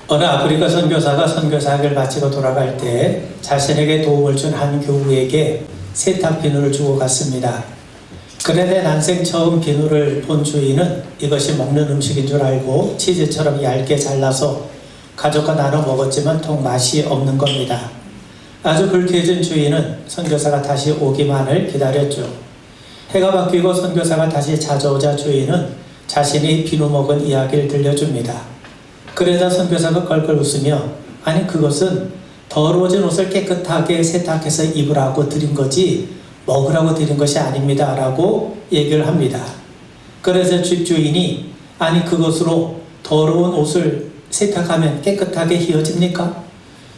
어느 아프리카 선교사가 선교사학을 마치고 돌아갈 때 자신에게 도움을 준 한 교우에게 세탁 비누를 주고 갔습니다. 그런데 난생 처음 비누를 본 주인은 이것이 먹는 음식인 줄 알고 치즈처럼 얇게 잘라서 가족과 나눠 먹었지만 통 맛이 없는 겁니다. 아주 불쾌해진 주인은 선교사가 다시 오기만을 기다렸죠. 해가 바뀌고 선교사가 다시 찾아오자 주인은 자신이 비누 먹은 이야기를 들려줍니다. 그러자 선교사가 껄껄 웃으며 아니 그것은 더러워진 옷을 깨끗하게 세탁해서 입으라고 드린 거지 먹으라고 드린 것이 아닙니다 라고 얘기를 합니다. 그래서 집주인이 아니 그것으로 더러운 옷을 세탁하면 깨끗하게 휘어집니까?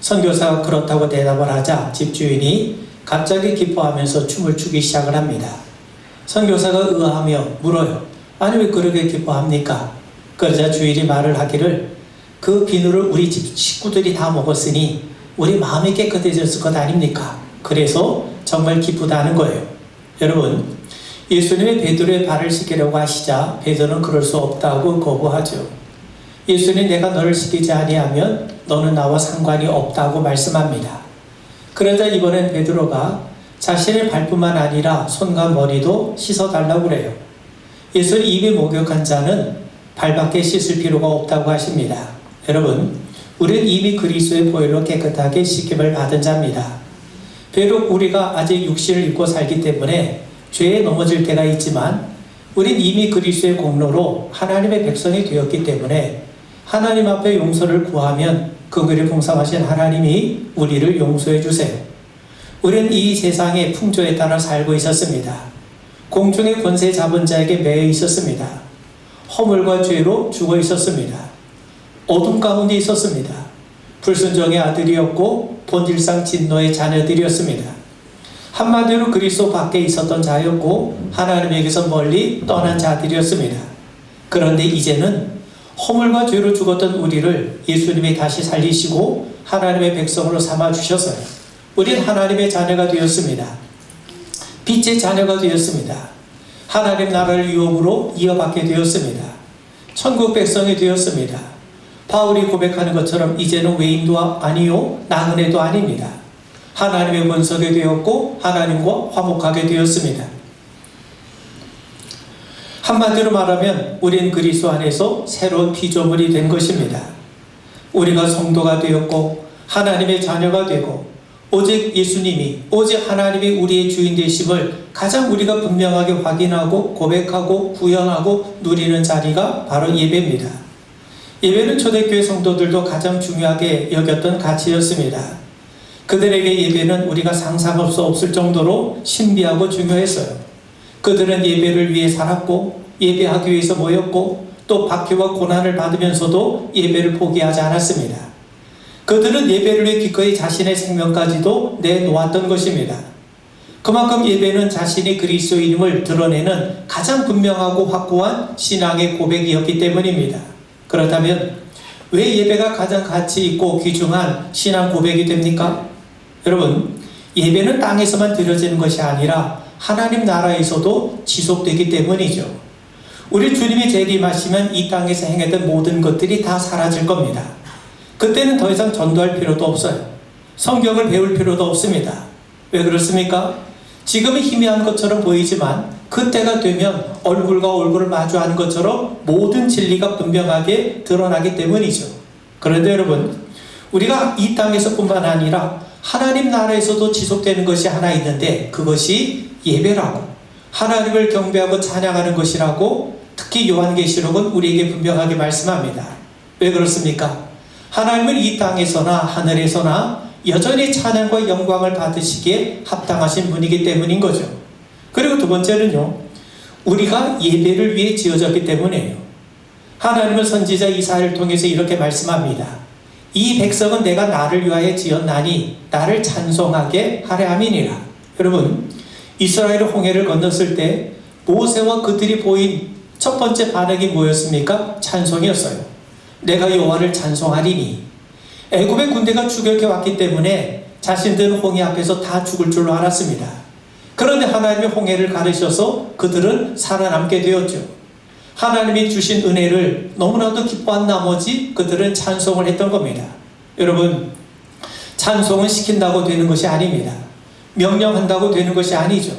선교사가 그렇다고 대답을 하자 집주인이 갑자기 기뻐하면서 춤을 추기 시작을 합니다. 선교사가 의아하며 물어요. 아니 왜 그렇게 기뻐합니까? 그러자 주인이 말을 하기를 그 비누를 우리 집 식구들이 다 먹었으니 우리 마음이 깨끗해졌을 것 아닙니까? 그래서 정말 기쁘다는 거예요. 여러분, 예수님이 베드로의 발을 씻기려고 하시자 베드로는 그럴 수 없다고 거부하죠. 예수님 내가 너를 씻기지 아니하면 너는 나와 상관이 없다고 말씀합니다. 그러자 이번엔 베드로가 자신의 발뿐만 아니라 손과 머리도 씻어달라고 그래요. 예수님 입이 목욕한 자는 발밖에 씻을 필요가 없다고 하십니다. 여러분, 우리는 이미 그리스도의 보혈로 깨끗하게 씻김을 받은 자입니다. 비록 우리가 아직 육신을 입고 살기 때문에 죄에 넘어질 때가 있지만 우린 이미 그리스도의 공로로 하나님의 백성이 되었기 때문에 하나님 앞에 용서를 구하면 긍휼히 풍성하신 하나님이 우리를 용서해 주세요. 우리는 이 세상의 풍조에 따라 살고 있었습니다. 공중의 권세 잡은 자에게 매여 있었습니다. 허물과 죄로 죽어 있었습니다. 어둠 가운데 있었습니다. 불순종의 아들이었고 본질상 진노의 자녀들이었습니다. 한마디로 그리스도 밖에 있었던 자였고 하나님에게서 멀리 떠난 자들이었습니다. 그런데 이제는 허물과 죄로 죽었던 우리를 예수님이 다시 살리시고 하나님의 백성으로 삼아주셔서요. 우린 하나님의 자녀가 되었습니다. 빛의 자녀가 되었습니다. 하나님 나라를 유업으로 이어받게 되었습니다. 천국 백성이 되었습니다. 바울이 고백하는 것처럼 이제는 외인도 아니요 나그네도 아닙니다. 하나님의 권속이 되었고 하나님과 화목하게 되었습니다. 한마디로 말하면 우린 그리스도 안에서 새로운 피조물이 된 것입니다. 우리가 성도가 되었고 하나님의 자녀가 되고 오직 예수님이 오직 하나님이 우리의 주인 되심을 가장 우리가 분명하게 확인하고 고백하고 구현하고 누리는 자리가 바로 예배입니다. 예배는 초대교회 성도들도 가장 중요하게 여겼던 가치였습니다. 그들에게 예배는 우리가 상상할 수 없을 정도로 신비하고 중요했어요. 그들은 예배를 위해 살았고 예배하기 위해서 모였고 또 박해와 고난을 받으면서도 예배를 포기하지 않았습니다. 그들은 예배를 위해 기꺼이 자신의 생명까지도 내놓았던 것입니다. 그만큼 예배는 자신이 그리스도인임을 드러내는 가장 분명하고 확고한 신앙의 고백이었기 때문입니다. 그렇다면 왜 예배가 가장 가치 있고 귀중한 신앙 고백이 됩니까? 여러분, 예배는 땅에서만 드려지는 것이 아니라 하나님 나라에서도 지속되기 때문이죠. 우리 주님이 재림하시면 이 땅에서 행했던 모든 것들이 다 사라질 겁니다. 그때는 더 이상 전도할 필요도 없어요. 성경을 배울 필요도 없습니다. 왜 그렇습니까? 지금은 희미한 것처럼 보이지만 그때가 되면 얼굴과 얼굴을 마주하는 것처럼 모든 진리가 분명하게 드러나기 때문이죠. 그런데 여러분, 우리가 이 땅에서 뿐만 아니라 하나님 나라에서도 지속되는 것이 하나 있는데 그것이 예배라고, 하나님을 경배하고 찬양하는 것이라고 특히 요한계시록은 우리에게 분명하게 말씀합니다. 왜 그렇습니까? 하나님은 이 땅에서나 하늘에서나 여전히 찬양과 영광을 받으시기에 합당하신 분이기 때문인 거죠. 그리고 두 번째는요, 우리가 예배를 위해 지어졌기 때문이에요. 하나님은 선지자 이사야를 통해서 이렇게 말씀합니다. 이 백성은 내가 나를 위하여 지었나니 나를 찬송하게 하려 함이니라. 여러분, 이스라엘이 홍해를 건넜을 때 모세와 그들이 보인 첫 번째 반응이 뭐였습니까? 찬송이었어요. 내가 여호와를 찬송하리니. 애굽의 군대가 추격해 왔기 때문에 자신들은 홍해 앞에서 다 죽을 줄로 알았습니다. 그런데 하나님이 홍해를 가르셔서 그들은 살아남게 되었죠. 하나님이 주신 은혜를 너무나도 기뻐한 나머지 그들은 찬송을 했던 겁니다. 여러분, 찬송은 시킨다고 되는 것이 아닙니다. 명령한다고 되는 것이 아니죠.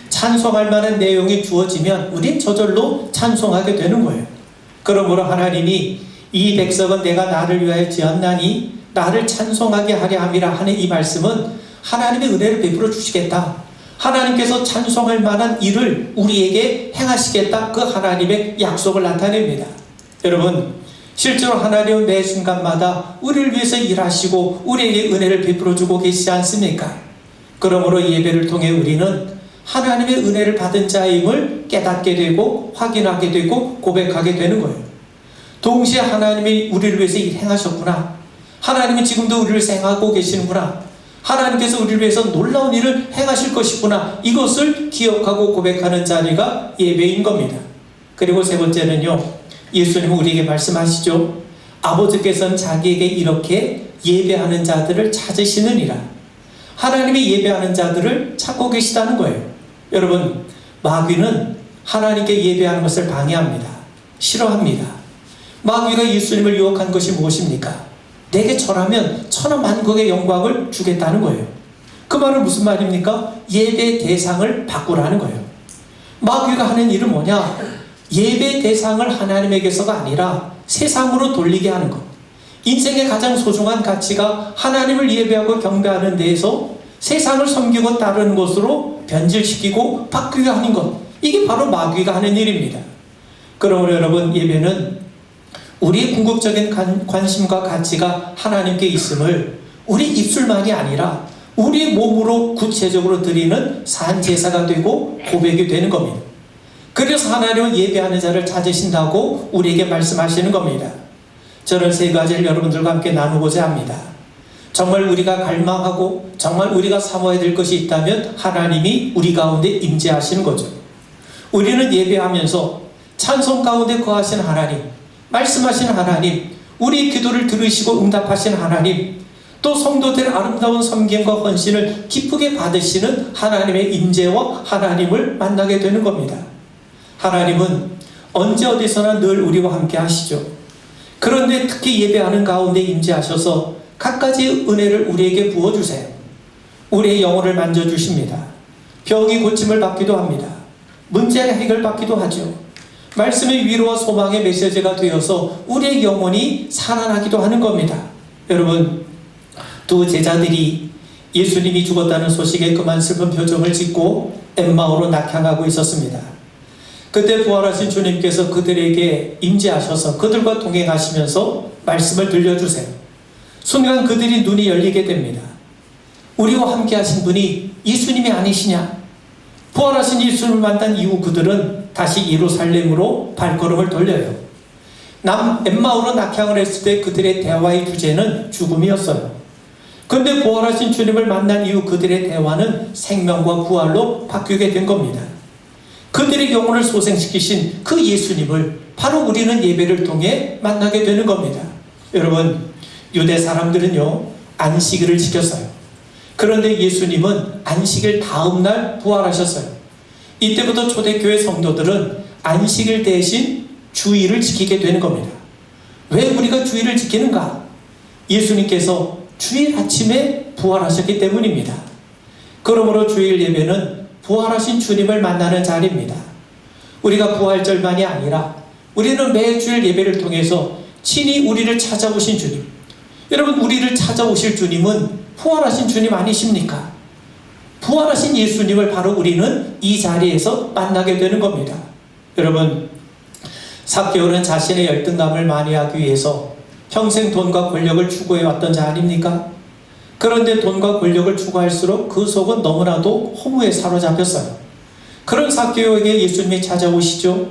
찬송할 만한 내용이 주어지면 우린 저절로 찬송하게 되는 거예요. 그러므로 하나님이 이 백성은 내가 나를 위하여 지었나니 나를 찬송하게 하려 함이라 하는 이 말씀은 하나님의 은혜를 베풀어 주시겠다, 하나님께서 찬송할 만한 일을 우리에게 행하시겠다, 그 하나님의 약속을 나타냅니다. 여러분, 실제로 하나님은 매 순간마다 우리를 위해서 일하시고 우리에게 은혜를 베풀어 주고 계시지 않습니까? 그러므로 예배를 통해 우리는 하나님의 은혜를 받은 자임을 깨닫게 되고 확인하게 되고 고백하게 되는 거예요. 동시에 하나님이 우리를 위해서 일 행하셨구나, 하나님은 지금도 우리를 생각하고 계시는구나, 하나님께서 우리를 위해서 놀라운 일을 행하실 것이구나, 이것을 기억하고 고백하는 자리가 예배인 겁니다. 그리고 세 번째는요, 예수님은 우리에게 말씀하시죠. 아버지께서는 자기에게 이렇게 예배하는 자들을 찾으시느니라. 하나님이 예배하는 자들을 찾고 계시다는 거예요. 여러분, 마귀는 하나님께 예배하는 것을 방해합니다. 싫어합니다. 마귀가 예수님을 유혹한 것이 무엇입니까? 내게 절하면 천하만국의 영광을 주겠다는 거예요. 그 말은 무슨 말입니까? 예배 대상을 바꾸라는 거예요. 마귀가 하는 일은 뭐냐? 예배 대상을 하나님에게서가 아니라 세상으로 돌리게 하는 것. 인생의 가장 소중한 가치가 하나님을 예배하고 경배하는 데에서 세상을 섬기고 따르는 것으로 변질시키고 바뀌게 하는 것. 이게 바로 마귀가 하는 일입니다. 그러므로 여러분, 예배는 우리의 궁극적인 관심과 가치가 하나님께 있음을 우리 입술만이 아니라 우리 몸으로 구체적으로 드리는 산제사가 되고 고백이 되는 겁니다. 그래서 하나님은 예배하는 자를 찾으신다고 우리에게 말씀하시는 겁니다. 저는 세 가지를 여러분들과 함께 나누고자 합니다. 정말 우리가 갈망하고 정말 우리가 사모해야 될 것이 있다면 하나님이 우리 가운데 임재하시는 거죠. 우리는 예배하면서 찬송 가운데 거하신 하나님, 말씀하신 하나님, 우리 기도를 들으시고 응답하신 하나님, 또 성도들의 아름다운 섬김과 헌신을 기쁘게 받으시는 하나님의 임재와 하나님을 만나게 되는 겁니다. 하나님은 언제 어디서나 늘 우리와 함께 하시죠. 그런데 특히 예배하는 가운데 임재하셔서 갖가지 은혜를 우리에게 부어주세요. 우리의 영혼을 만져주십니다. 병이 고침을 받기도 합니다. 문제가 해결받기도 하죠. 말씀의 위로와 소망의 메시지가 되어서 우리의 영혼이 살아나기도 하는 겁니다. 여러분, 두 제자들이 예수님이 죽었다는 소식에 그만 슬픈 표정을 짓고 엠마오로 낙향하고 있었습니다. 그때 부활하신 주님께서 그들에게 임재하셔서 그들과 동행하시면서 말씀을 들려주세요. 순간 그들이 눈이 열리게 됩니다. 우리와 함께 하신 분이 예수님이 아니시냐? 부활하신 예수님을 만난 이후 그들은 다시 예루살렘으로 발걸음을 돌려요. 엠마오로 낙향을 했을 때 그들의 대화의 주제는 죽음이었어요. 그런데 부활하신 주님을 만난 이후 그들의 대화는 생명과 부활로 바뀌게 된 겁니다. 그들의 영혼을 소생시키신 그 예수님을 바로 우리는 예배를 통해 만나게 되는 겁니다. 여러분, 유대 사람들은요, 안식일을 지켰어요. 그런데 예수님은 안식일 다음 날 부활하셨어요. 이때부터 초대교회 성도들은 안식일 대신 주일을 지키게 되는 겁니다. 왜 우리가 주일을 지키는가? 예수님께서 주일 아침에 부활하셨기 때문입니다. 그러므로 주일 예배는 부활하신 주님을 만나는 자리입니다. 우리가 부활절만이 아니라 우리는 매주일 예배를 통해서 친히 우리를 찾아오신 주님, 여러분, 우리를 찾아오실 주님은 부활하신 주님 아니십니까? 부활하신 예수님을 바로 우리는 이 자리에서 만나게 되는 겁니다. 여러분, 삭개오는 자신의 열등감을 만회하기 위해서 평생 돈과 권력을 추구해왔던 자 아닙니까? 그런데 돈과 권력을 추구할수록 그 속은 너무나도 허무에 사로잡혔어요. 그런 삭개오에게 예수님이 찾아오시죠.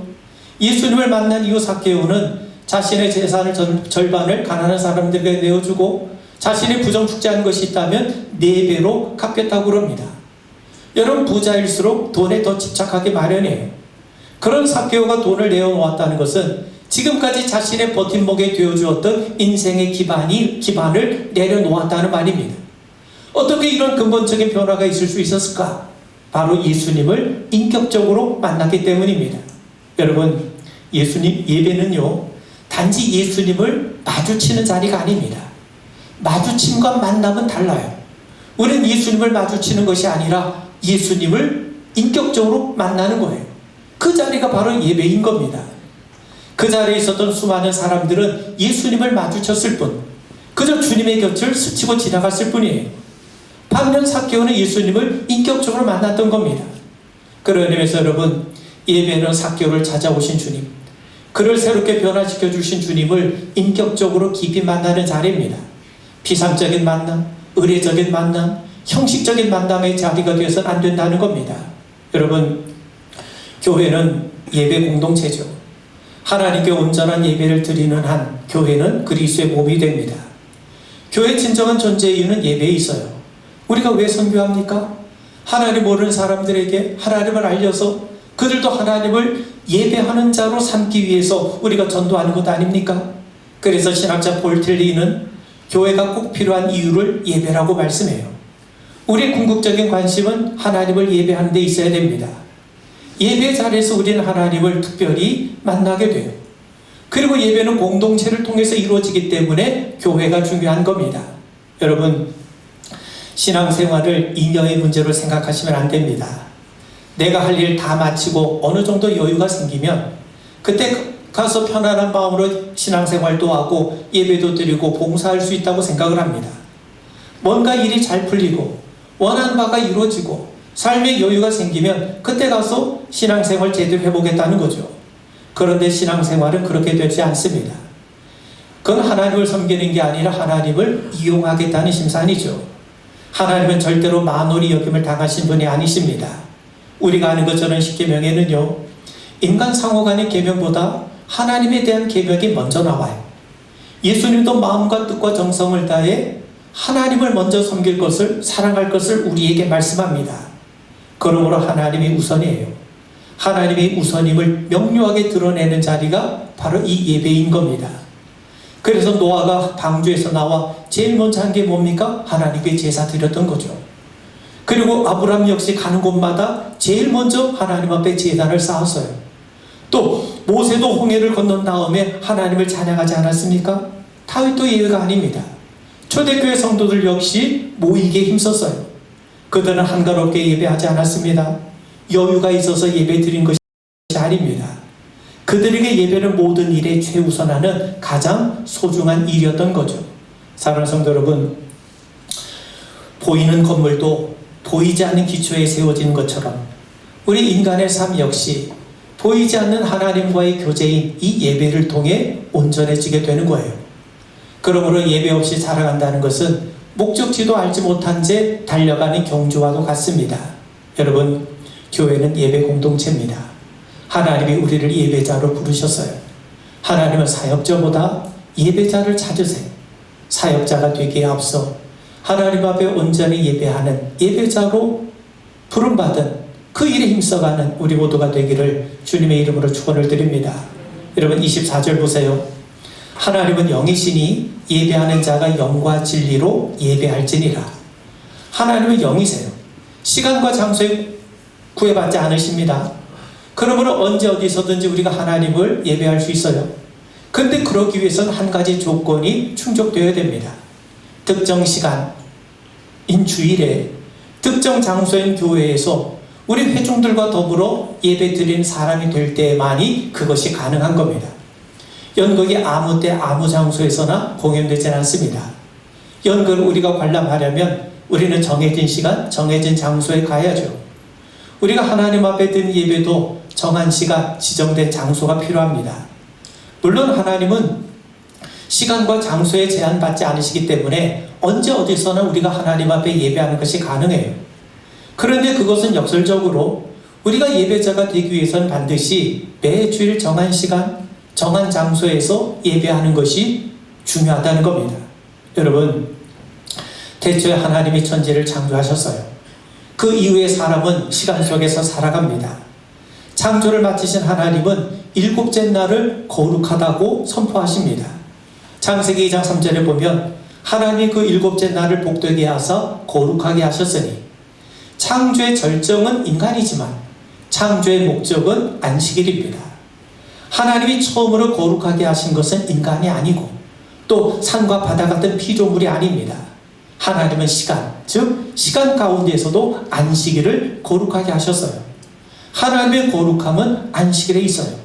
예수님을 만난 이후 삭개오는 자신의 재산을 절반을 가난한 사람들에게 내어주고 자신이 부정축제한 것이 있다면 4배로 갚겠다고 그럽니다. 여러분, 부자일수록 돈에 더 집착하기 마련이에요. 그런 삭개오가 돈을 내어놓았다는 것은 지금까지 자신의 버팀목에 되어주었던 인생의 기반을 내려놓았다는 말입니다. 어떻게 이런 근본적인 변화가 있을 수 있었을까? 바로 예수님을 인격적으로 만났기 때문입니다. 여러분, 예배는요, 단지 예수님을 마주치는 자리가 아닙니다. 마주침과 만남은 달라요. 우리는 예수님을 마주치는 것이 아니라 예수님을 인격적으로 만나는 거예요. 그 자리가 바로 예배인 겁니다. 그 자리에 있었던 수많은 사람들은 예수님을 마주쳤을 뿐, 그저 주님의 곁을 스치고 지나갔을 뿐이에요. 반면 삭개오는 예수님을 인격적으로 만났던 겁니다. 그런 의미에서 여러분, 예배는 삭개오를 찾아오신 주님, 그를 새롭게 변화시켜 주신 주님을 인격적으로 깊이 만나는 자리입니다. 피상적인 만남, 의례적인 만남, 형식적인 만남의 자리가 되어서는 안 된다는 겁니다. 여러분, 교회는 예배 공동체죠. 하나님께 온전한 예배를 드리는 한 교회는 그리스도의 몸이 됩니다. 교회의 진정한 존재 이유는 예배에 있어요. 우리가 왜 선교합니까? 하나님 모르는 사람들에게 하나님을 알려서 그들도 하나님을 예배하는 자로 삼기 위해서 우리가 전도하는 것 아닙니까? 그래서 신학자 폴 틸리는 교회가 꼭 필요한 이유를 예배라고 말씀해요. 우리의 궁극적인 관심은 하나님을 예배하는 데 있어야 됩니다. 예배 자리에서 우리는 하나님을 특별히 만나게 돼요. 그리고 예배는 공동체를 통해서 이루어지기 때문에 교회가 중요한 겁니다. 여러분, 신앙생활을 인연의 문제로 생각하시면 안 됩니다. 내가 할 일 다 마치고 어느 정도 여유가 생기면 그때 가서 편안한 마음으로 신앙생활도 하고 예배도 드리고 봉사할 수 있다고 생각을 합니다. 뭔가 일이 잘 풀리고 원하는 바가 이루어지고 삶의 여유가 생기면 그때 가서 신앙생활 제대로 해보겠다는 거죠. 그런데 신앙생활은 그렇게 되지 않습니다. 그건 하나님을 섬기는 게 아니라 하나님을 이용하겠다는 심산이죠. 하나님은 절대로 만홀히 여김을 당하신 분이 아니십니다. 우리가 아는 것처럼 십계명에는요, 인간 상호 간의 계명보다 하나님에 대한 계명이 먼저 나와요. 예수님도 마음과 뜻과 정성을 다해 하나님을 먼저 섬길 것을, 사랑할 것을 우리에게 말씀합니다. 그러므로 하나님이 우선이에요. 하나님이 우선임을 명료하게 드러내는 자리가 바로 이 예배인 겁니다. 그래서 노아가 방주에서 나와 제일 먼저 한 게 뭡니까? 하나님께 제사 드렸던 거죠. 그리고 아브라함 역시 가는 곳마다 제일 먼저 하나님 앞에 제단을 쌓았어요. 또 모세도 홍해를 건넌 다음에 하나님을 찬양하지 않았습니까? 다윗도 예외가 아닙니다. 초대교회 성도들 역시 모이기에 힘썼어요. 그들은 한가롭게 예배하지 않았습니다. 여유가 있어서 예배 드린 것이 아닙니다. 그들에게 예배는 모든 일에 최우선하는 가장 소중한 일이었던 거죠. 사랑하는 성도 여러분, 보이는 건물도 보이지 않는 기초에 세워진 것처럼 우리 인간의 삶 역시 보이지 않는 하나님과의 교제인 이 예배를 통해 온전해지게 되는 거예요. 그러므로 예배 없이 살아간다는 것은 목적지도 알지 못한 채 달려가는 경주와도 같습니다. 여러분, 교회는 예배 공동체입니다. 하나님이 우리를 예배자로 부르셨어요. 하나님은 사역자보다 예배자를 찾으세요. 사역자가 되기에 앞서 하나님 앞에 온전히 예배하는 예배자로 부름받은 그 일에 힘써가는 우리 모두가 되기를 주님의 이름으로 축원을 드립니다. 여러분, 24절 보세요. 하나님은 영이시니 예배하는 자가 영과 진리로 예배할지니라. 하나님은 영이세요. 시간과 장소에 구애받지 않으십니다. 그러므로 언제 어디서든지 우리가 하나님을 예배할 수 있어요. 그런데 그러기 위해서는 한 가지 조건이 충족되어야 됩니다. 특정 시간인 주일에 특정 장소인 교회에서 우리 회중들과 더불어 예배 드리는 사람이 될 때만이 그것이 가능한 겁니다. 연극이 아무 때 아무 장소에서나 공연되지 않습니다. 연극을 우리가 관람하려면 우리는 정해진 시간, 정해진 장소에 가야죠. 우리가 하나님 앞에 드린 예배도 정한 시간, 지정된 장소가 필요합니다. 물론 하나님은 시간과 장소에 제한받지 않으시기 때문에 언제 어디서나 우리가 하나님 앞에 예배하는 것이 가능해요. 그런데 그것은 역설적으로 우리가 예배자가 되기 위해서는 반드시 매주일 정한 시간, 정한 장소에서 예배하는 것이 중요하다는 겁니다. 여러분, 태초에 하나님이 천지를 창조하셨어요. 그 이후에 사람은 시간 속에서 살아갑니다. 창조를 마치신 하나님은 일곱째 날을 거룩하다고 선포하십니다. 창세기 2장 3절에 보면 하나님이 그 일곱째 날을 복되게 하사 거룩하게 하셨으니, 창조의 절정은 인간이지만 창조의 목적은 안식일입니다. 하나님이 처음으로 거룩하게 하신 것은 인간이 아니고 또 산과 바다 같은 피조물이 아닙니다. 하나님은 시간, 즉 시간 가운데에서도 안식일을 거룩하게 하셨어요. 하나님의 거룩함은 안식일에 있어요.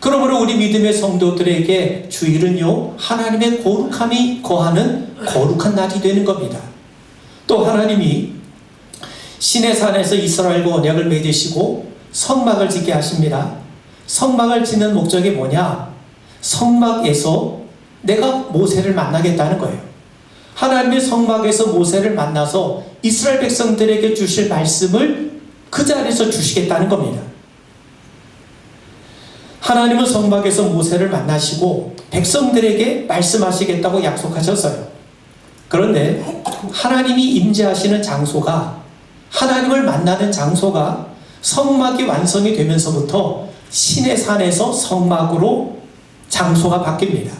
그러므로 우리 믿음의 성도들에게 주일은요, 하나님의 거룩함이 거하는 거룩한 날이 되는 겁니다. 또 하나님이 시내산에서 이스라엘과 언약을 맺으시고 성막을 짓게 하십니다. 성막을 짓는 목적이 뭐냐? 성막에서 내가 모세를 만나겠다는 거예요. 하나님의 성막에서 모세를 만나서 이스라엘 백성들에게 주실 말씀을 그 자리에서 주시겠다는 겁니다. 하나님은 성막에서 모세를 만나시고 백성들에게 말씀하시겠다고 약속하셨어요. 그런데 하나님이 임재하시는 장소가, 하나님을 만나는 장소가 성막이 완성이 되면서부터 시내산에서 성막으로 장소가 바뀝니다.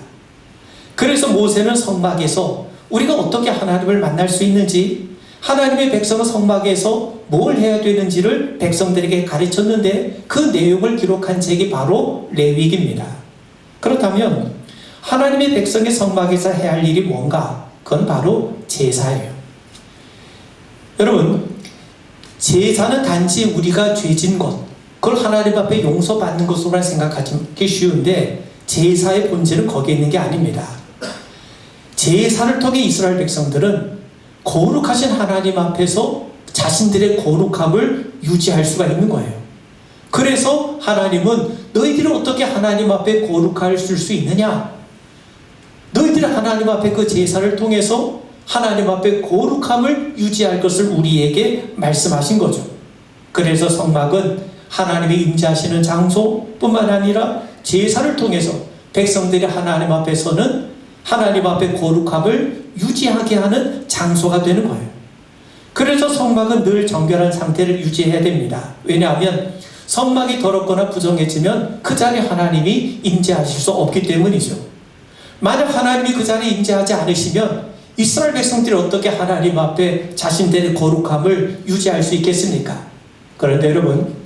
그래서 모세는 성막에서 우리가 어떻게 하나님을 만날 수 있는지, 하나님의 백성은 성막에서 뭘 해야 되는지를 백성들에게 가르쳤는데 그 내용을 기록한 책이 바로 레위기입니다. 그렇다면 하나님의 백성의 성막에서 해야 할 일이 뭔가? 그건 바로 제사예요. 여러분, 제사는 단지 우리가 죄진 것, 그걸 하나님 앞에 용서받는 것으로만 생각하기 쉬운데 제사의 본질은 거기에 있는 게 아닙니다. 제사를 통해 이스라엘 백성들은 거룩하신 하나님 앞에서 자신들의 거룩함을 유지할 수가 있는 거예요. 그래서 하나님은 너희들이 어떻게 하나님 앞에 거룩할 수 있느냐? 너희들이 하나님 앞에 그 제사를 통해서 하나님 앞에 거룩함을 유지할 것을 우리에게 말씀하신 거죠. 그래서 성막은 하나님이 임재하시는 장소뿐만 아니라 제사를 통해서 백성들이 하나님 앞에서는 하나님 앞에 거룩함을 유지하게 하는 장소가 되는 거예요. 그래서 성막은 늘 정결한 상태를 유지해야 됩니다. 왜냐하면 성막이 더럽거나 부정해지면 그 자리에 하나님이 임재하실 수 없기 때문이죠. 만약 하나님이 그 자리에 임재하지 않으시면 이스라엘 백성들이 어떻게 하나님 앞에 자신들의 거룩함을 유지할 수 있겠습니까? 그런데 여러분,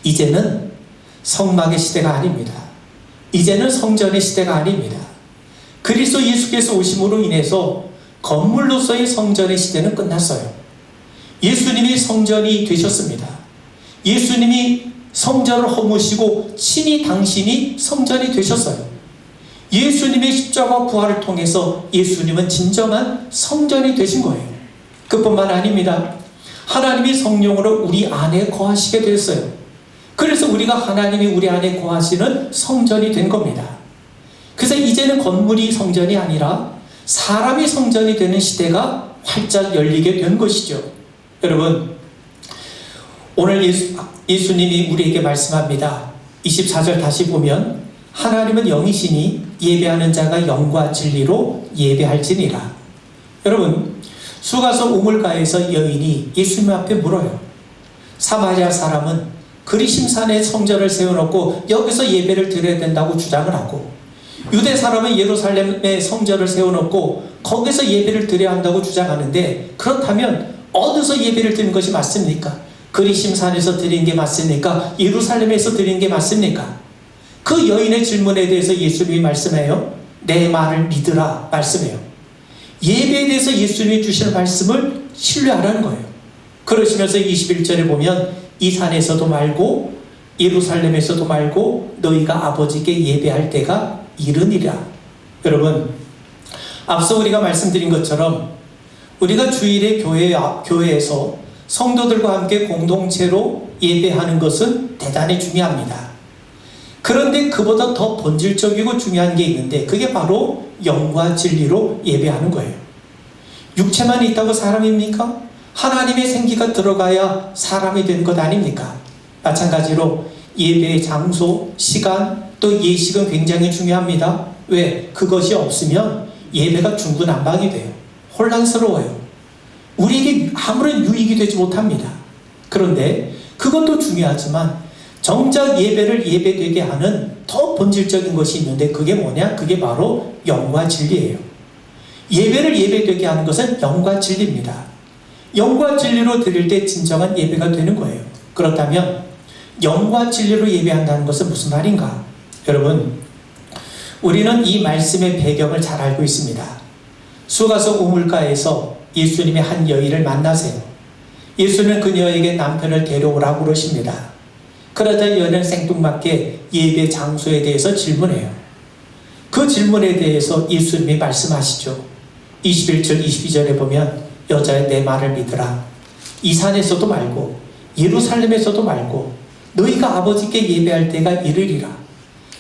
이제는 성막의 시대가 아닙니다. 이제는 성전의 시대가 아닙니다. 그리스도 예수께서 오심으로 인해서 건물로서의 성전의 시대는 끝났어요. 예수님이 성전이 되셨습니다. 예수님이 성전을 허무시고 친히 당신이 성전이 되셨어요. 예수님의 십자가 부활을 통해서 예수님은 진정한 성전이 되신 거예요. 그뿐만 아닙니다. 하나님이 성령으로 우리 안에 거하시게 됐어요. 그래서 우리가 하나님이 우리 안에 거하시는 성전이 된 겁니다. 그래서 이제는 건물이 성전이 아니라 사람이 성전이 되는 시대가 활짝 열리게 된 것이죠. 여러분, 오늘 예수님이 우리에게 말씀합니다. 24절 다시 보면 하나님은 영이시니 예배하는 자가 영과 진리로 예배할지니라. 여러분, 수가서 우물가에서 여인이 예수님 앞에 물어요. 사마리아 사람은 그리심산에 성전을 세워놓고 여기서 예배를 드려야 된다고 주장을 하고, 유대 사람은 예루살렘에 성전을 세워놓고 거기서 예배를 드려야 한다고 주장하는데, 그렇다면 어디서 예배를 드리는 것이 맞습니까? 그리심산에서 드리는 게 맞습니까? 예루살렘에서 드리는 게 맞습니까? 그 여인의 질문에 대해서 예수님이 말씀해요. 내 말을 믿으라 말씀해요. 예배에 대해서 예수님이 주시는 말씀을 신뢰하라는 거예요. 그러시면서 21절에 보면 이 산에서도 말고 예루살렘에서도 말고 너희가 아버지께 예배할 때가 이르니라. 여러분, 앞서 우리가 말씀드린 것처럼 우리가 주일에 교회에서 성도들과 함께 공동체로 예배하는 것은 대단히 중요합니다. 그런데 그보다 더 본질적이고 중요한 게 있는데 그게 바로 영과 진리로 예배하는 거예요. 육체만 있다고 사람입니까? 하나님의 생기가 들어가야 사람이 되는 것 아닙니까? 마찬가지로 예배의 장소, 시간, 또 예식은 굉장히 중요합니다. 왜? 그것이 없으면 예배가 중구난방이 돼요. 혼란스러워요. 우리에게 아무런 유익이 되지 못합니다. 그런데 그것도 중요하지만 정작 예배를 예배되게 하는 더 본질적인 것이 있는데 그게 뭐냐? 그게 바로 영과 진리예요. 예배를 예배되게 하는 것은 영과 진리입니다. 영과 진리로 드릴 때 진정한 예배가 되는 거예요. 그렇다면 영과 진리로 예배한다는 것은 무슨 말인가? 여러분, 우리는 이 말씀의 배경을 잘 알고 있습니다. 수가성 우물가에서 예수님이 한 여인을 만나세요. 예수는 그녀에게 남편을 데려오라고 그러십니다. 그러자 여인은 생뚱맞게 예배 장소에 대해서 질문해요. 그 질문에 대해서 예수님이 말씀하시죠. 21절 22절에 보면 여자여 내 말을 믿으라. 이 산에서도 말고 예루살렘에서도 말고 너희가 아버지께 예배할 때가 이르리라.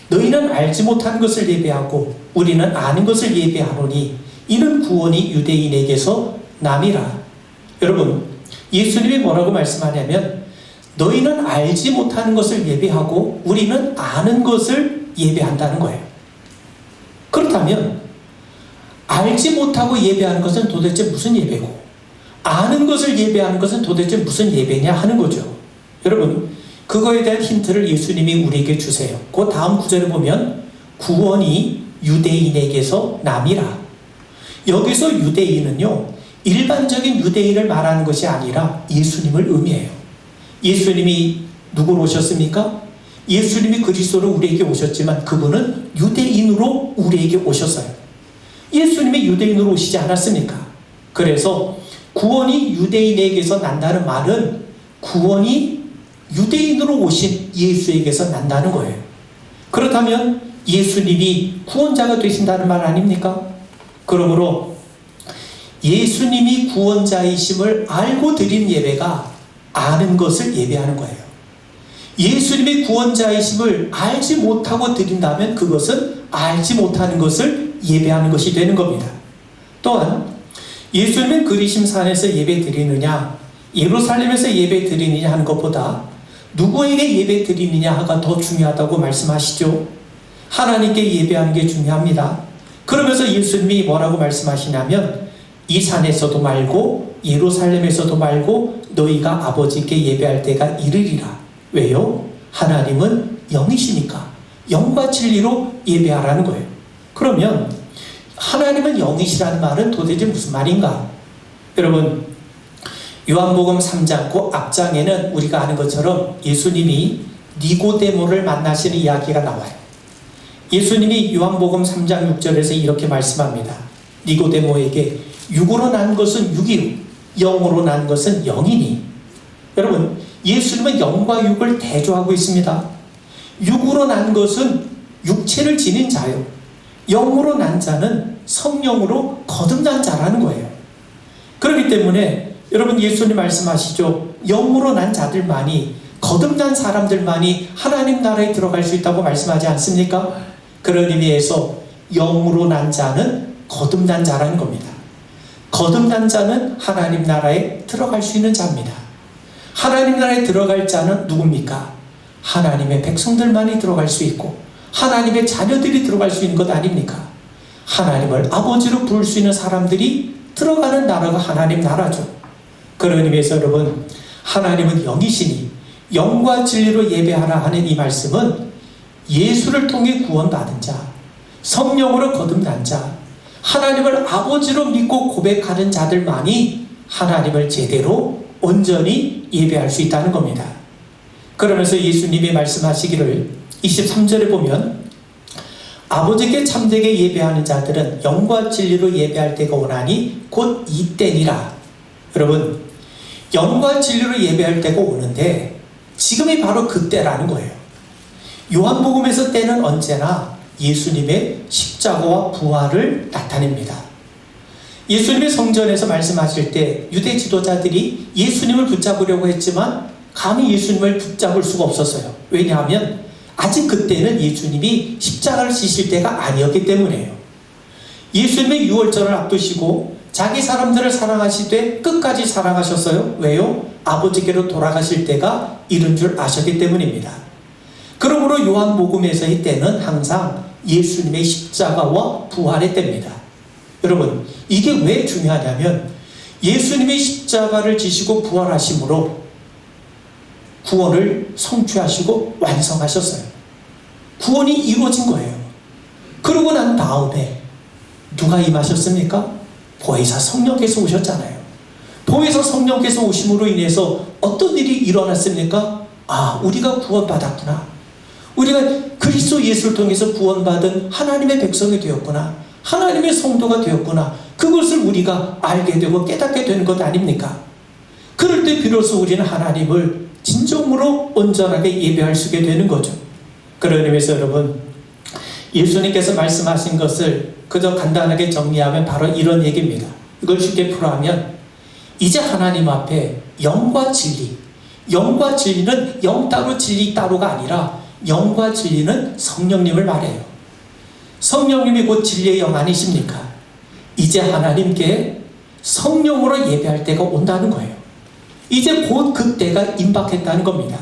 너희는 알지 못한 것을 예배하고 우리는 아는 것을 예배하노니 이는 구원이 유대인에게서 남이라. 여러분, 예수님이 뭐라고 말씀하냐면 너희는 알지 못하는 것을 예배하고 우리는 아는 것을 예배한다는 거예요. 그렇다면 알지 못하고 예배하는 것은 도대체 무슨 예배고 아는 것을 예배하는 것은 도대체 무슨 예배냐 하는 거죠. 여러분, 그거에 대한 힌트를 예수님이 우리에게 주세요. 그 다음 구절에 보면 구원이 유대인에게서 남이라. 여기서 유대인은요, 일반적인 유대인을 말하는 것이 아니라 예수님을 의미해요. 예수님이 누구로 오셨습니까? 예수님이 그리스도로 우리에게 오셨지만 그분은 유대인으로 우리에게 오셨어요. 예수님이 유대인으로 오시지 않았습니까? 그래서 구원이 유대인에게서 난다는 말은 구원이 유대인으로 오신 예수에게서 난다는 거예요. 그렇다면 예수님이 구원자가 되신다는 말 아닙니까? 그러므로 예수님이 구원자이심을 알고 드린 예배가 아는 것을 예배하는 거예요. 예수님이 구원자이심을 알지 못하고 드린다면 그것은 알지 못하는 것을 예배하는 것이 되는 겁니다. 또한 예수님은 그리심 산에서 예배 드리느냐 예루살렘에서 예배 드리느냐 하는 것보다 누구에게 예배 드리느냐가 더 중요하다고 말씀하시죠. 하나님께 예배하는 게 중요합니다. 그러면서 예수님이 뭐라고 말씀하시냐면 이 산에서도 말고 예루살렘에서도 말고 너희가 아버지께 예배할 때가 이르리라. 왜요? 하나님은 영이시니까 영과 진리로 예배하라는 거예요. 그러면 하나님은 영이시라는 말은 도대체 무슨 말인가? 여러분, 요한복음 3장 그 앞장에는 우리가 아는 것처럼 예수님이 니고데모를 만나시는 이야기가 나와요. 예수님이 요한복음 3장 6절에서 이렇게 말씀합니다. 니고데모에게 육으로 난 것은 육이요 영으로 난 것은 영이니. 여러분, 예수님은 영과 육을 대조하고 있습니다. 육으로 난 것은 육체를 지닌 자요, 영으로 난 자는 성령으로 거듭난 자라는 거예요. 그렇기 때문에 여러분, 예수님 말씀하시죠. 영으로 난 자들만이, 거듭난 사람들만이 하나님 나라에 들어갈 수 있다고 말씀하지 않습니까? 그런 의미에서 영으로 난 자는 거듭난 자라는 겁니다. 거듭난 자는 하나님 나라에 들어갈 수 있는 자입니다. 하나님 나라에 들어갈 자는 누굽니까? 하나님의 백성들만이 들어갈 수 있고 하나님의 자녀들이 들어갈 수 있는 것 아닙니까? 하나님을 아버지로 부를 수 있는 사람들이 들어가는 나라가 하나님 나라죠. 그런 의미에서 여러분, 하나님은 영이시니 영과 진리로 예배하라 하는 이 말씀은 예수를 통해 구원받은 자, 성령으로 거듭난 자, 하나님을 아버지로 믿고 고백하는 자들만이 하나님을 제대로 온전히 예배할 수 있다는 겁니다. 그러면서 예수님이 말씀하시기를 23절에 보면 아버지께 참되게 예배하는 자들은 영과 진리로 예배할 때가 오나니 곧 이때니라. 여러분, 영과 진리로 예배할 때가 오는데 지금이 바로 그때라는 거예요. 요한복음에서 때는 언제나 예수님의 십자가와 부활을 나타냅니다. 예수님의 성전에서 말씀하실 때 유대 지도자들이 예수님을 붙잡으려고 했지만 감히 예수님을 붙잡을 수가 없었어요. 왜냐하면 아직 그때는 예수님이 십자가를 지실 때가 아니었기 때문에요. 예수님의 유월절을 앞두시고 자기 사람들을 사랑하시되 끝까지 사랑하셨어요. 왜요? 아버지께로 돌아가실 때가 이른 줄 아셨기 때문입니다. 그러므로 요한복음에서의 때는 항상 예수님의 십자가와 부활의 때입니다. 여러분, 이게 왜 중요하냐면 예수님이 십자가를 지시고 부활하심으로 구원을 성취하시고 완성하셨어요. 구원이 이루어진 거예요. 그러고 난 다음에 누가 임하셨습니까? 보혜사 성령께서 오셨잖아요. 보혜사 성령께서 오심으로 인해서 어떤 일이 일어났습니까? 아, 우리가 구원받았구나. 우리가 그리스도 예수를 통해서 구원받은 하나님의 백성이 되었구나, 하나님의 성도가 되었구나, 그것을 우리가 알게 되고 깨닫게 되는 것 아닙니까? 그럴 때 비로소 우리는 하나님을 진정으로 온전하게 예배할 수 있게 되는 거죠. 그런 의미에서 여러분, 예수님께서 말씀하신 것을 그저 간단하게 정리하면 바로 이런 얘기입니다. 이걸 쉽게 풀어하면, 이제 하나님 앞에 영과 진리, 영과 진리는 영 따로 진리 따로가 아니라 영과 진리는 성령님을 말해요. 성령님이 곧 진리의 영 아니십니까? 이제 하나님께 성령으로 예배할 때가 온다는 거예요. 이제 곧 그 때가 임박했다는 겁니다.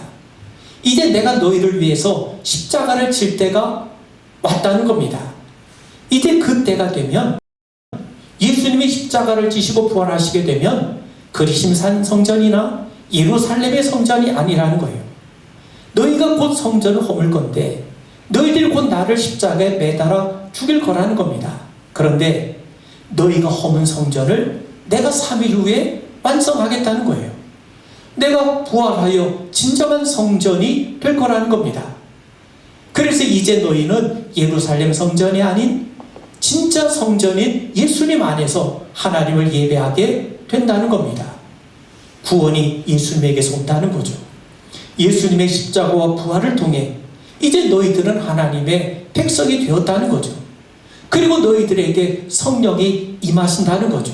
이제 내가 너희를 위해서 십자가를 칠 때가 왔다는 겁니다. 이제 그 때가 되면, 예수님이 십자가를 지시고 부활하시게 되면 그리심산 성전이나 예루살렘의 성전이 아니라는 거예요. 너희가 곧 성전을 허물 건데 너희들이 곧 나를 십자가에 매달아 죽일 거라는 겁니다. 그런데 너희가 허문 성전을 내가 3일 후에 완성하겠다는 거예요. 내가 부활하여 진정한 성전이 될 거라는 겁니다. 그래서 이제 너희는 예루살렘 성전이 아닌 진짜 성전인 예수님 안에서 하나님을 예배하게 된다는 겁니다. 구원이 예수님에게서 온다는 거죠. 예수님의 십자가와 부활을 통해 이제 너희들은 하나님의 백성이 되었다는 거죠. 그리고 너희들에게 성령이 임하신다는 거죠.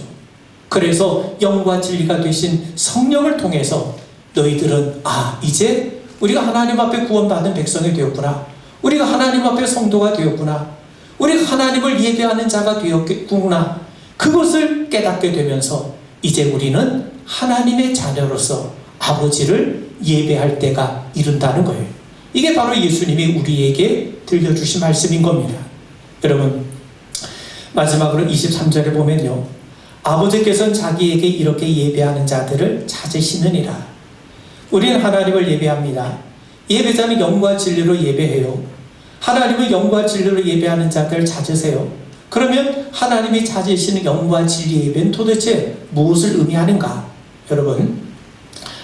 그래서 영과 진리가 되신 성령을 통해서 너희들은 이제 우리가 하나님 앞에 구원받은 백성이 되었구나, 우리가 하나님 앞에 성도가 되었구나, 우리가 하나님을 예배하는 자가 되었구나, 그것을 깨닫게 되면서 이제 우리는 하나님의 자녀로서 아버지를 예배할 때가 이른다는 거예요. 이게 바로 예수님이 우리에게 들려주신 말씀인 겁니다. 여러분, 마지막으로 23절에 보면요, 아버지께서는 자기에게 이렇게 예배하는 자들을 찾으시느니라. 우리는 하나님을 예배합니다. 예배자는 영과 진리로 예배해요. 하나님을 영과 진리로 예배하는 자들 찾으세요. 그러면 하나님이 찾으시는 영과 진리 예배는 도대체 무엇을 의미하는가? 여러분,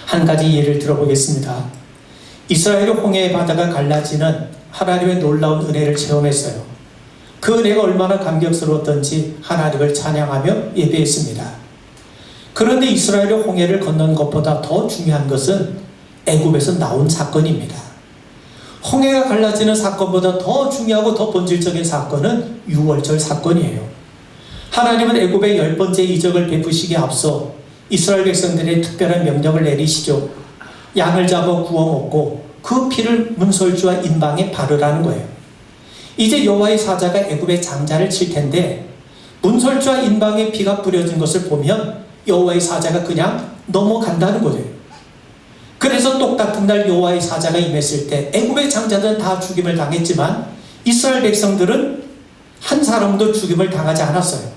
한 가지 예를 들어보겠습니다. 이스라엘의 홍해의 바다가 갈라지는 하나님의 놀라운 은혜를 체험했어요. 그 은혜가 얼마나 감격스러웠던지 하나님을 찬양하며 예배했습니다. 그런데 이스라엘의 홍해를 건넌 것보다 더 중요한 것은 애굽에서 나온 사건입니다. 홍해가 갈라지는 사건보다 더 중요하고 더 본질적인 사건은 유월절 사건이에요. 하나님은 애굽의 10번째 이적을 베푸시기에 앞서 이스라엘 백성들의 특별한 명령을 내리시죠. 양을 잡아 구워 먹고 그 피를 문설주와 인방에 바르라는 거예요. 이제 여호와의 사자가 애굽의 장자를 칠 텐데 문설주와 인방에 피가 뿌려진 것을 보면 여호와의 사자가 그냥 넘어간다는 거예요. 그래서 똑같은 날 여호와의 사자가 임했을 때 애굽의 장자들은 다 죽임을 당했지만 이스라엘 백성들은 한 사람도 죽임을 당하지 않았어요.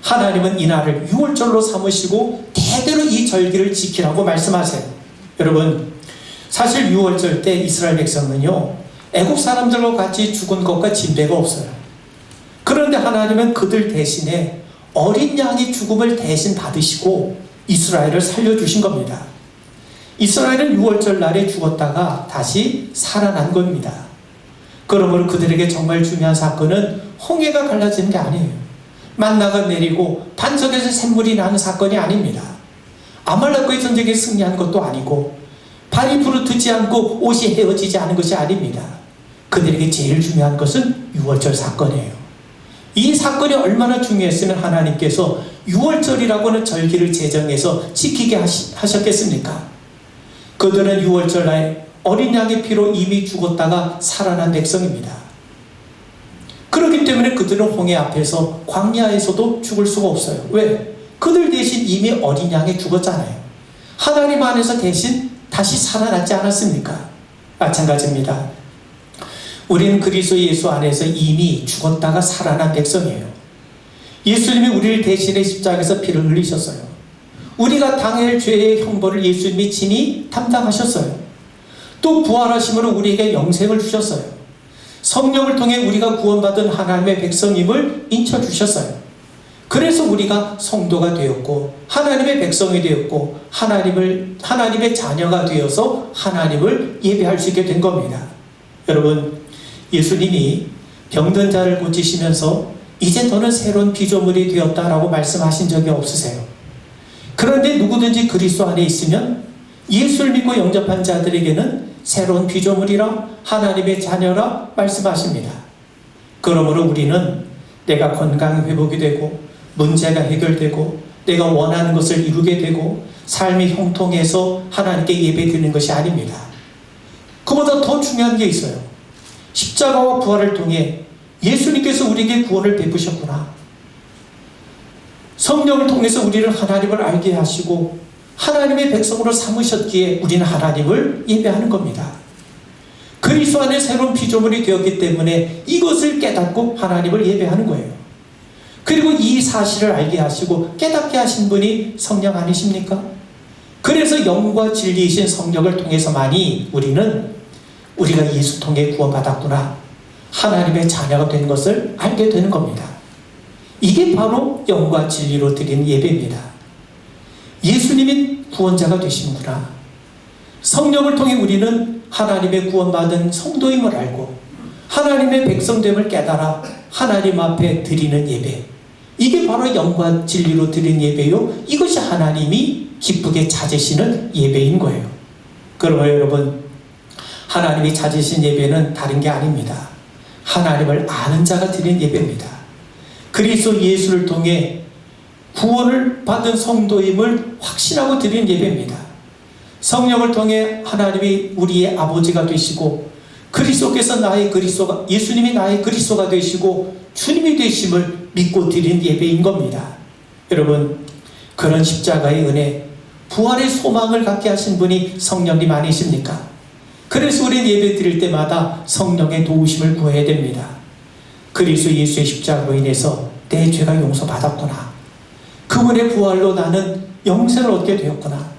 하나님은 이날을 유월절로 삼으시고 대대로 이 절기를 지키라고 말씀하세요. 여러분, 사실 유월절 때 이스라엘 백성은요, 애국 사람들과 같이 죽은 것과 진배가 없어요. 그런데 하나님은 그들 대신에 어린 양의 죽음을 대신 받으시고 이스라엘을 살려주신 겁니다. 이스라엘은 유월절 날에 죽었다가 다시 살아난 겁니다. 그러므로 그들에게 정말 중요한 사건은 홍해가 갈라지는 게 아니에요. 만나가 내리고 반석에서 샘물이 나는 사건이 아닙니다. 아말렉과의 전쟁에 승리한 것도 아니고 발이 부르트지 않고 옷이 헤어지지 않은 것이 아닙니다. 그들에게 제일 중요한 것은 유월절 사건이에요. 이 사건이 얼마나 중요했으면 하나님께서 유월절이라고 하는 절기를 제정해서 지키게 하셨겠습니까? 그들은 유월절 날 어린 양의 피로 이미 죽었다가 살아난 백성입니다. 그렇기 때문에 그들은 홍해 앞에서 광야에서도 죽을 수가 없어요. 왜? 그들 대신 이미 어린 양이 죽었잖아요. 하나님 안에서 대신 다시 살아났지 않았습니까? 마찬가지입니다. 우리는 그리스도 예수 안에서 이미 죽었다가 살아난 백성이에요. 예수님이 우리를 대신해 십자가에서 피를 흘리셨어요. 우리가 당할 죄의 형벌을 예수님이 친히 담당하셨어요. 또 부활하심으로 우리에게 영생을 주셨어요. 성령을 통해 우리가 구원받은 하나님의 백성임을 인쳐주셨어요. 그래서 우리가 성도가 되었고 하나님의 백성이 되었고 하나님의 자녀가 되어서 하나님을 예배할 수 있게 된 겁니다. 여러분, 예수님이 병든 자를 고치시면서 이제 너는 새로운 피조물이 되었다라고 말씀하신 적이 없으세요. 그런데 누구든지 그리스도 안에 있으면 예수를 믿고 영접한 자들에게는 새로운 피조물이라 하나님의 자녀라 말씀하십니다. 그러므로 우리는 내가 건강 회복이 되고 문제가 해결되고 내가 원하는 것을 이루게 되고 삶이 형통해서 하나님께 예배드리는 것이 아닙니다. 그보다 더 중요한 게 있어요. 십자가와 부활을 통해 예수님께서 우리에게 구원을 베푸셨구나. 성령을 통해서 우리를 하나님을 알게 하시고 하나님의 백성으로 삼으셨기에 우리는 하나님을 예배하는 겁니다. 그리스도 안에 새로운 피조물이 되었기 때문에 이것을 깨닫고 하나님을 예배하는 거예요. 그리고 이 사실을 알게 하시고 깨닫게 하신 분이 성령 아니십니까? 그래서 영과 진리이신 성령을 통해서만이 우리가 예수 통해 구원받았구나, 하나님의 자녀가 된 것을 알게 되는 겁니다. 이게 바로 영과 진리로 드린 예배입니다. 예수님이 구원자가 되시는구나. 성령을 통해 우리는 하나님의 구원받은 성도임을 알고 하나님의 백성됨을 깨달아 하나님 앞에 드리는 예배, 이게 바로 영과 진리로 드린 예배요, 이것이 하나님이 기쁘게 찾으시는 예배인 거예요. 그러므로 여러분, 하나님이 찾으신 예배는 다른 게 아닙니다. 하나님을 아는 자가 드린 예배입니다. 그리스도 예수를 통해 구원을 받은 성도임을 확신하고 드린 예배입니다. 성령을 통해 하나님이 우리의 아버지가 되시고 그리스도께서 예수님이 나의 그리스도가 되시고 주님이 되심을 믿고 드린 예배인 겁니다. 여러분, 그런 십자가의 은혜, 부활의 소망을 갖게 하신 분이 성령님 아니십니까? 그래서 우리는 예배 드릴 때마다 성령의 도우심을 구해야 됩니다. 그리스도 예수의 십자가로 인해서 내 죄가 용서받았구나. 그분의 부활로 나는 영생을 얻게 되었구나.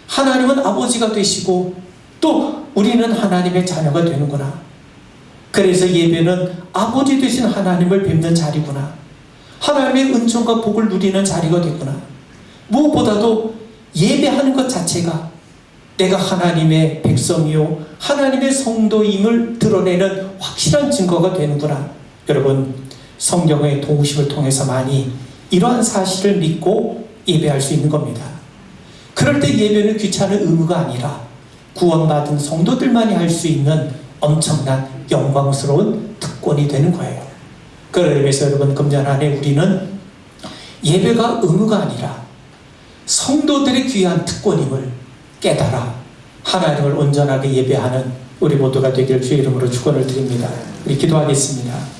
하나님은 아버지가 되시고 또 우리는 하나님의 자녀가 되는구나. 그래서 예배는 아버지 되신 하나님을 뵙는 자리구나. 하나님의 은총과 복을 누리는 자리가 되구나. 무엇보다도 예배하는 것 자체가 내가 하나님의 백성이요 하나님의 성도임을 드러내는 확실한 증거가 되는구나. 여러분, 성령의 도우심을 통해서만이 이러한 사실을 믿고 예배할 수 있는 겁니다. 그럴 때 예배는 귀찮은 의무가 아니라 구원받은 성도들만이 할 수 있는 엄청난 영광스러운 특권이 되는 거예요. 그런 의미에서 여러분, 금년 한 해 우리는 예배가 의무가 아니라 성도들의 귀한 특권임을 깨달아 하나님을 온전하게 예배하는 우리 모두가 되기를 주의 이름으로 축원을 드립니다. 우리 기도하겠습니다.